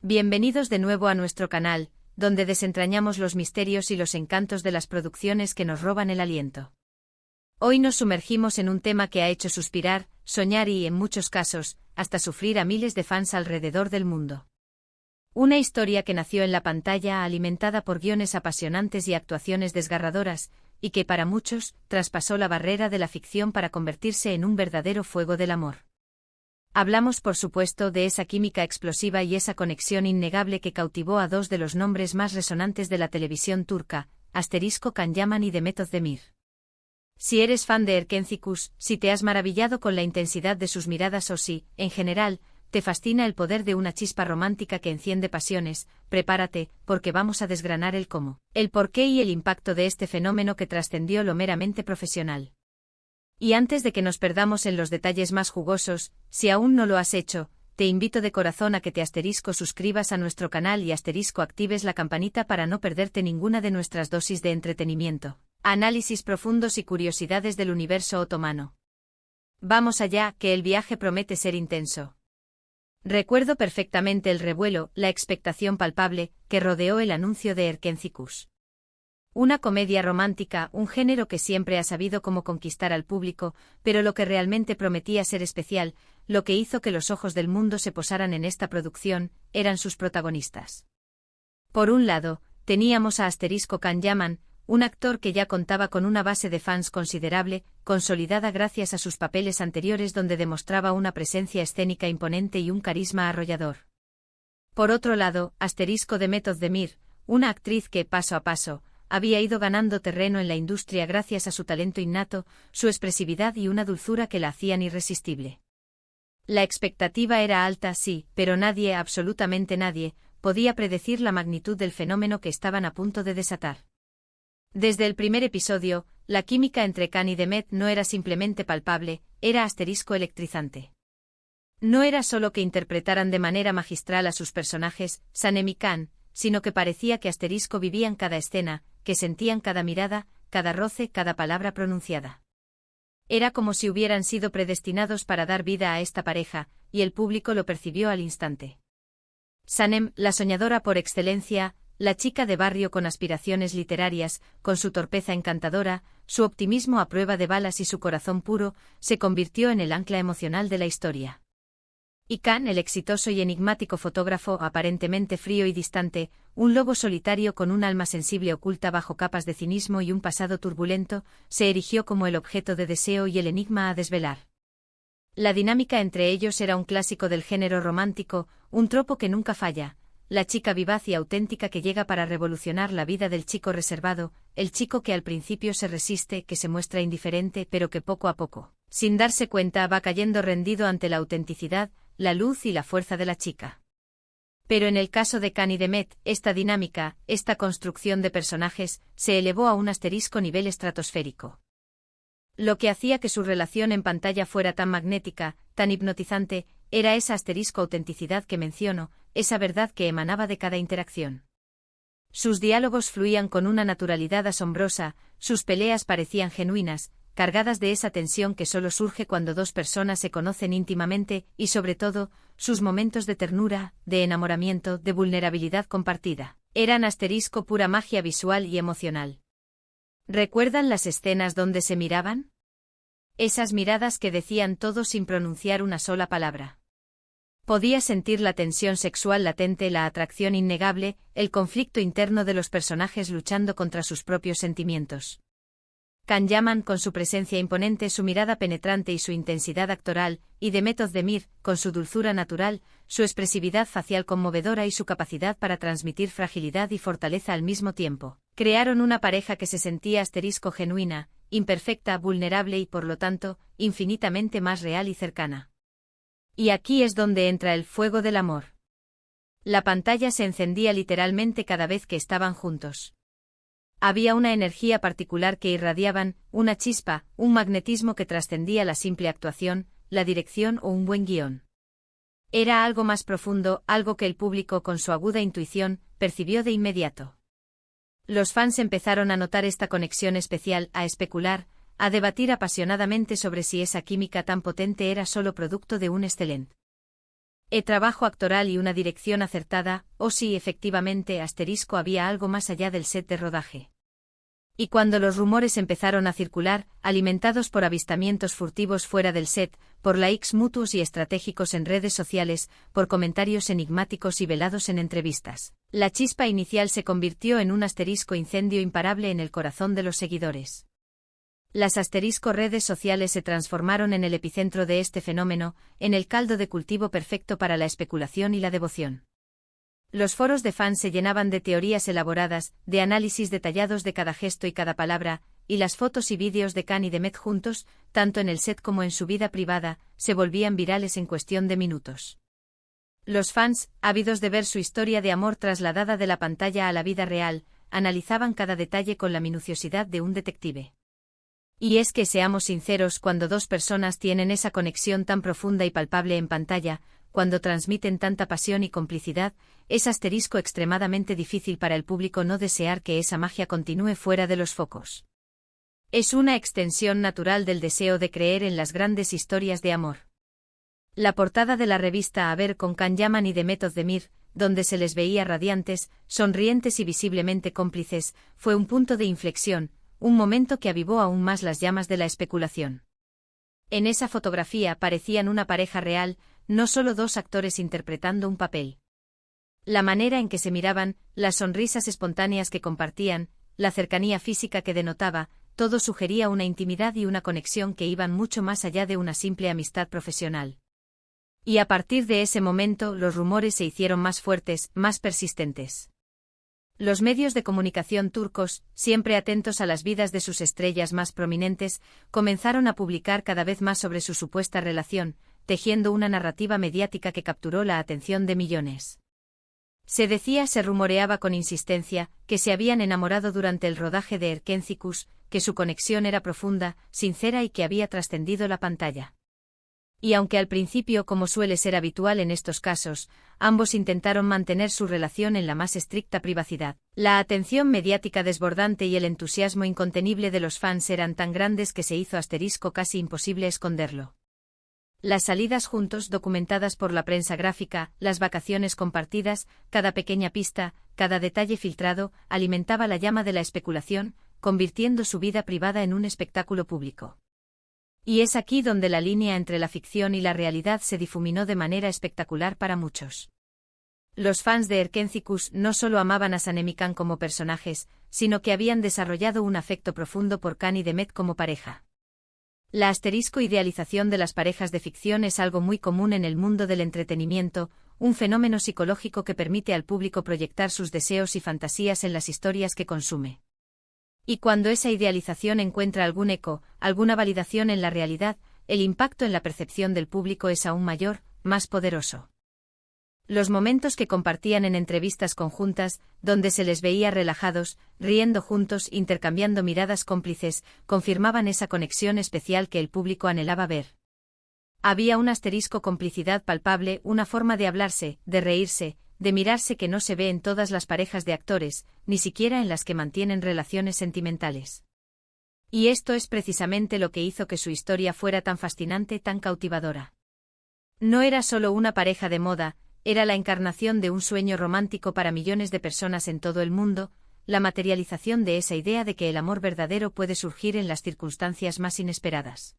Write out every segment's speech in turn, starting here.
Bienvenidos de nuevo a nuestro canal, donde desentrañamos los misterios y los encantos de las producciones que nos roban el aliento. Hoy nos sumergimos en un tema que ha hecho suspirar, soñar y, en muchos casos, hasta sufrir a miles de fans alrededor del mundo. Una historia que nació en la pantalla alimentada por guiones apasionantes y actuaciones desgarradoras, y que para muchos, traspasó la barrera de la ficción para convertirse en un verdadero fuego del amor. Hablamos por supuesto de esa química explosiva y esa conexión innegable que cautivó a dos de los nombres más resonantes de la televisión turca, Can Yaman y Demet Özdemir. Si eres fan de Erkenci, si te has maravillado con la intensidad de sus miradas o si, en general, te fascina el poder de una chispa romántica que enciende pasiones, prepárate, porque vamos a desgranar el cómo, el porqué y el impacto de este fenómeno que trascendió lo meramente profesional. Y antes de que nos perdamos en los detalles más jugosos, si aún no lo has hecho, te invito de corazón a que te suscribas a nuestro canal y actives la campanita para no perderte ninguna de nuestras dosis de entretenimiento, análisis profundos y curiosidades del universo otomano. Vamos allá, que el viaje promete ser intenso. Recuerdo perfectamente el revuelo, la expectación palpable, que rodeó el anuncio de Erkenci. Una comedia romántica, un género que siempre ha sabido cómo conquistar al público, pero lo que realmente prometía ser especial, lo que hizo que los ojos del mundo se posaran en esta producción, eran sus protagonistas. Por un lado, teníamos a Can Yaman, un actor que ya contaba con una base de fans considerable, consolidada gracias a sus papeles anteriores donde demostraba una presencia escénica imponente y un carisma arrollador. Por otro lado, Demet Özdemir, una actriz que, paso a paso, había ido ganando terreno en la industria gracias a su talento innato, su expresividad y una dulzura que la hacían irresistible. La expectativa era alta, sí, pero nadie, absolutamente nadie, podía predecir la magnitud del fenómeno que estaban a punto de desatar. Desde el primer episodio, la química entre Can y Demet no era simplemente palpable, era electrizante. No era solo que interpretaran de manera magistral a sus personajes, Sanem y Can, sino que parecía que vivían cada escena, que sentían cada mirada, cada roce, cada palabra pronunciada. Era como si hubieran sido predestinados para dar vida a esta pareja, y el público lo percibió al instante. Sanem, la soñadora por excelencia, la chica de barrio con aspiraciones literarias, con su torpeza encantadora, su optimismo a prueba de balas y su corazón puro, se convirtió en el ancla emocional de la historia. Y Can, el exitoso y enigmático fotógrafo aparentemente frío y distante, un lobo solitario con un alma sensible oculta bajo capas de cinismo y un pasado turbulento, se erigió como el objeto de deseo y el enigma a desvelar. La dinámica entre ellos era un clásico del género romántico, un tropo que nunca falla, la chica vivaz y auténtica que llega para revolucionar la vida del chico reservado, el chico que al principio se resiste, que se muestra indiferente pero que poco a poco, sin darse cuenta, va cayendo rendido ante la autenticidad, la luz y la fuerza de la chica. Pero en el caso de Can y Demet, esta dinámica, esta construcción de personajes, se elevó a un nivel estratosférico. Lo que hacía que su relación en pantalla fuera tan magnética, tan hipnotizante, era esa autenticidad que menciono, esa verdad que emanaba de cada interacción. Sus diálogos fluían con una naturalidad asombrosa, sus peleas parecían genuinas, cargadas de esa tensión que solo surge cuando dos personas se conocen íntimamente, y sobre todo, sus momentos de ternura, de enamoramiento, de vulnerabilidad compartida, eran pura magia visual y emocional. ¿Recuerdan las escenas donde se miraban? Esas miradas que decían todo sin pronunciar una sola palabra. Podía sentir la tensión sexual latente, la atracción innegable, el conflicto interno de los personajes luchando contra sus propios sentimientos. Can Yaman con su presencia imponente, su mirada penetrante y su intensidad actoral, y Demet Özdemir, con su dulzura natural, su expresividad facial conmovedora y su capacidad para transmitir fragilidad y fortaleza al mismo tiempo, crearon una pareja que se sentía genuina, imperfecta, vulnerable y por lo tanto, infinitamente más real y cercana. Y aquí es donde entra el fuego del amor. La pantalla se encendía literalmente cada vez que estaban juntos. Había una energía particular que irradiaban, una chispa, un magnetismo que trascendía la simple actuación, la dirección o un buen guión. Era algo más profundo, algo que el público con su aguda intuición percibió de inmediato. Los fans empezaron a notar esta conexión especial, a especular, a debatir apasionadamente sobre si esa química tan potente era solo producto de un excelente Trabajo actoral y una dirección acertada, o si efectivamente había algo más allá del set de rodaje. Y cuando los rumores empezaron a circular, alimentados por avistamientos furtivos fuera del set, por likes mutuos y estratégicos en redes sociales, por comentarios enigmáticos y velados en entrevistas, la chispa inicial se convirtió en un incendio imparable en el corazón de los seguidores. Las redes sociales se transformaron en el epicentro de este fenómeno, en el caldo de cultivo perfecto para la especulación y la devoción. Los foros de fans se llenaban de teorías elaboradas, de análisis detallados de cada gesto y cada palabra, y las fotos y vídeos de Khan y Demet juntos, tanto en el set como en su vida privada, se volvían virales en cuestión de minutos. Los fans, ávidos de ver su historia de amor trasladada de la pantalla a la vida real, analizaban cada detalle con la minuciosidad de un detective. Y es que seamos sinceros, cuando dos personas tienen esa conexión tan profunda y palpable en pantalla, cuando transmiten tanta pasión y complicidad, es extremadamente difícil para el público no desear que esa magia continúe fuera de los focos. Es una extensión natural del deseo de creer en las grandes historias de amor. La portada de la revista A Ver con Can Yaman y Demet Özdemir, donde se les veía radiantes, sonrientes y visiblemente cómplices, fue un punto de inflexión, un momento que avivó aún más las llamas de la especulación. En esa fotografía parecían una pareja real, no solo dos actores interpretando un papel. La manera en que se miraban, las sonrisas espontáneas que compartían, la cercanía física que denotaba, todo sugería una intimidad y una conexión que iban mucho más allá de una simple amistad profesional. Y a partir de ese momento los rumores se hicieron más fuertes, más persistentes. Los medios de comunicación turcos, siempre atentos a las vidas de sus estrellas más prominentes, comenzaron a publicar cada vez más sobre su supuesta relación, tejiendo una narrativa mediática que capturó la atención de millones. Se rumoreaba con insistencia, que se habían enamorado durante el rodaje de Erkenci Kuş, que su conexión era profunda, sincera y que había trascendido la pantalla. Y aunque al principio, como suele ser habitual en estos casos, ambos intentaron mantener su relación en la más estricta privacidad, la atención mediática desbordante y el entusiasmo incontenible de los fans eran tan grandes que se hizo casi imposible esconderlo. Las salidas juntos documentadas por la prensa gráfica, las vacaciones compartidas, cada pequeña pista, cada detalle filtrado, alimentaba la llama de la especulación, convirtiendo su vida privada en un espectáculo público. Y es aquí donde la línea entre la ficción y la realidad se difuminó de manera espectacular para muchos. Los fans de Erkenci Kuş no solo amaban a Sanem y Can como personajes, sino que habían desarrollado un afecto profundo por Can y Demet como pareja. La idealización de las parejas de ficción es algo muy común en el mundo del entretenimiento, un fenómeno psicológico que permite al público proyectar sus deseos y fantasías en las historias que consume. Y cuando esa idealización encuentra algún eco, alguna validación en la realidad, el impacto en la percepción del público es aún mayor, más poderoso. Los momentos que compartían en entrevistas conjuntas, donde se les veía relajados, riendo juntos, intercambiando miradas cómplices, confirmaban esa conexión especial que el público anhelaba ver. Había un complicidad palpable, una forma de hablarse, de reírse, de mirarse que no se ve en todas las parejas de actores, ni siquiera en las que mantienen relaciones sentimentales. Y esto es precisamente lo que hizo que su historia fuera tan fascinante, tan cautivadora. No era solo una pareja de moda, era la encarnación de un sueño romántico para millones de personas en todo el mundo, la materialización de esa idea de que el amor verdadero puede surgir en las circunstancias más inesperadas.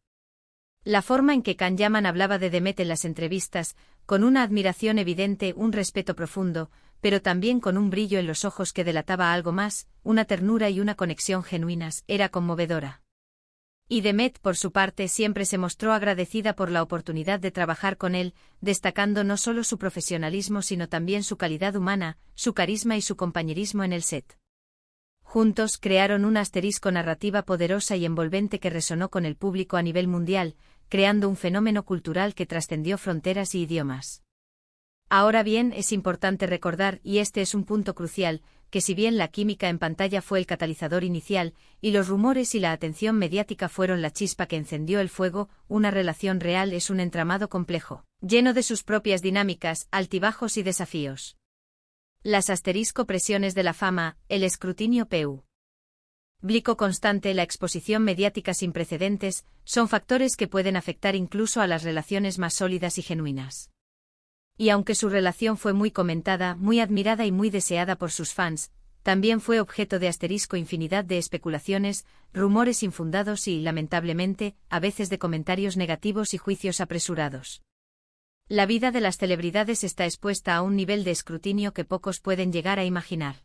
La forma en que Can Yaman hablaba de Demet en las entrevistas, con una admiración evidente, un respeto profundo, pero también con un brillo en los ojos que delataba algo más, una ternura y una conexión genuinas, era conmovedora. Y Demet, por su parte, siempre se mostró agradecida por la oportunidad de trabajar con él, destacando no solo su profesionalismo sino también su calidad humana, su carisma y su compañerismo en el set. Juntos crearon una narrativa poderosa y envolvente que resonó con el público a nivel mundial, creando un fenómeno cultural que trascendió fronteras y idiomas. Ahora bien, es importante recordar, y este es un punto crucial, que si bien la química en pantalla fue el catalizador inicial, y los rumores y la atención mediática fueron la chispa que encendió el fuego, una relación real es un entramado complejo, lleno de sus propias dinámicas, altibajos y desafíos. Las presiones de la fama, el escrutinio público constante, la exposición mediática sin precedentes, son factores que pueden afectar incluso a las relaciones más sólidas y genuinas. Y aunque su relación fue muy comentada, muy admirada y muy deseada por sus fans, también fue objeto de infinidad de especulaciones, rumores infundados y, lamentablemente, a veces de comentarios negativos y juicios apresurados. La vida de las celebridades está expuesta a un nivel de escrutinio que pocos pueden llegar a imaginar.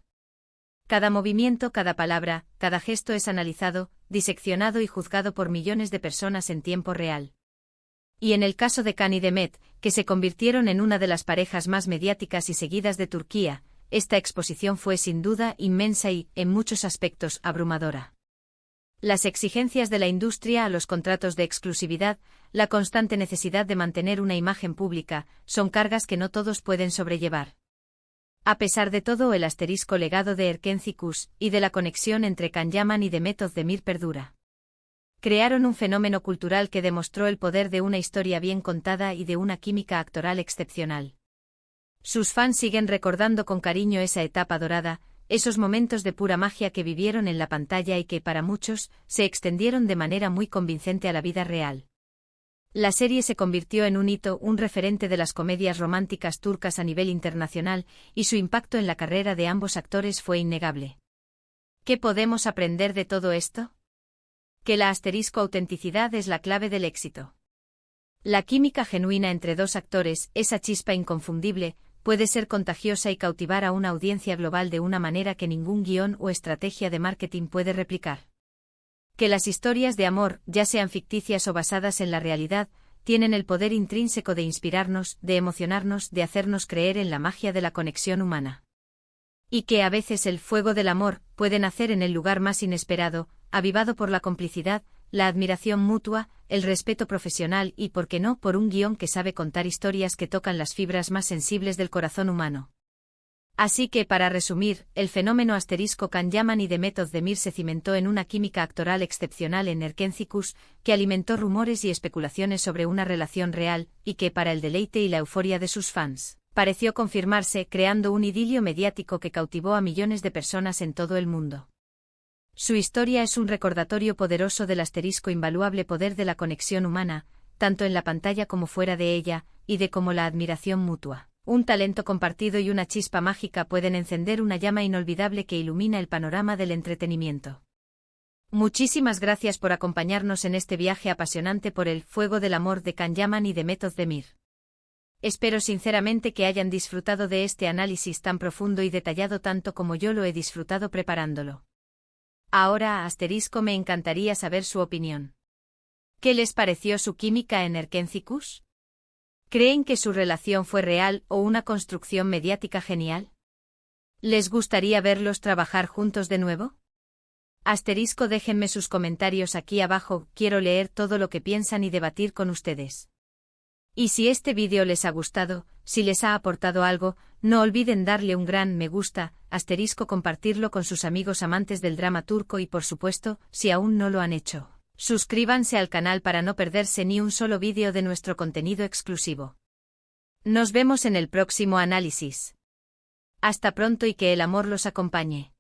Cada movimiento, cada palabra, cada gesto es analizado, diseccionado y juzgado por millones de personas en tiempo real. Y en el caso de Can y Demet, que se convirtieron en una de las parejas más mediáticas y seguidas de Turquía, esta exposición fue sin duda inmensa y, en muchos aspectos, abrumadora. Las exigencias de la industria a los contratos de exclusividad, la constante necesidad de mantener una imagen pública, son cargas que no todos pueden sobrellevar. A pesar de todo, el asterisco legado de Erkenci y de la conexión entre Can Yaman y Demet Özdemir perdura. Crearon un fenómeno cultural que demostró el poder de una historia bien contada y de una química actoral excepcional. Sus fans siguen recordando con cariño esa etapa dorada, esos momentos de pura magia que vivieron en la pantalla y que, para muchos, se extendieron de manera muy convincente a la vida real. La serie se convirtió en un hito, un referente de las comedias románticas turcas a nivel internacional, y su impacto en la carrera de ambos actores fue innegable. ¿Qué podemos aprender de todo esto? Que la autenticidad es la clave del éxito. La química genuina entre dos actores, esa chispa inconfundible, puede ser contagiosa y cautivar a una audiencia global de una manera que ningún guión o estrategia de marketing puede replicar. Que las historias de amor, ya sean ficticias o basadas en la realidad, tienen el poder intrínseco de inspirarnos, de emocionarnos, de hacernos creer en la magia de la conexión humana. Y que a veces el fuego del amor puede nacer en el lugar más inesperado, avivado por la complicidad, la admiración mutua, el respeto profesional y, por qué no, por un guión que sabe contar historias que tocan las fibras más sensibles del corazón humano. Así que, para resumir, el fenómeno Can Yaman y Demet Özdemir se cimentó en una química actoral excepcional en Erkenci, que alimentó rumores y especulaciones sobre una relación real, y que, para el deleite y la euforia de sus fans, pareció confirmarse, creando un idilio mediático que cautivó a millones de personas en todo el mundo. Su historia es un recordatorio poderoso del invaluable poder de la conexión humana, tanto en la pantalla como fuera de ella, y de cómo la admiración mutua, un talento compartido y una chispa mágica pueden encender una llama inolvidable que ilumina el panorama del entretenimiento. Muchísimas gracias por acompañarnos en este viaje apasionante por el fuego del amor de Can Yaman y Demet Özdemir. Espero sinceramente que hayan disfrutado de este análisis tan profundo y detallado tanto como yo lo he disfrutado preparándolo. Ahora, me encantaría saber su opinión. ¿Qué les pareció su química en Erkenci? ¿Creen que su relación fue real o una construcción mediática genial? ¿Les gustaría verlos trabajar juntos de nuevo? Déjenme sus comentarios aquí abajo, quiero leer todo lo que piensan y debatir con ustedes. Y si este vídeo les ha gustado, si les ha aportado algo, no olviden darle un gran me gusta, compartirlo con sus amigos amantes del drama turco y por supuesto, si aún no lo han hecho, suscríbanse al canal para no perderse ni un solo vídeo de nuestro contenido exclusivo. Nos vemos en el próximo análisis. Hasta pronto y que el amor los acompañe.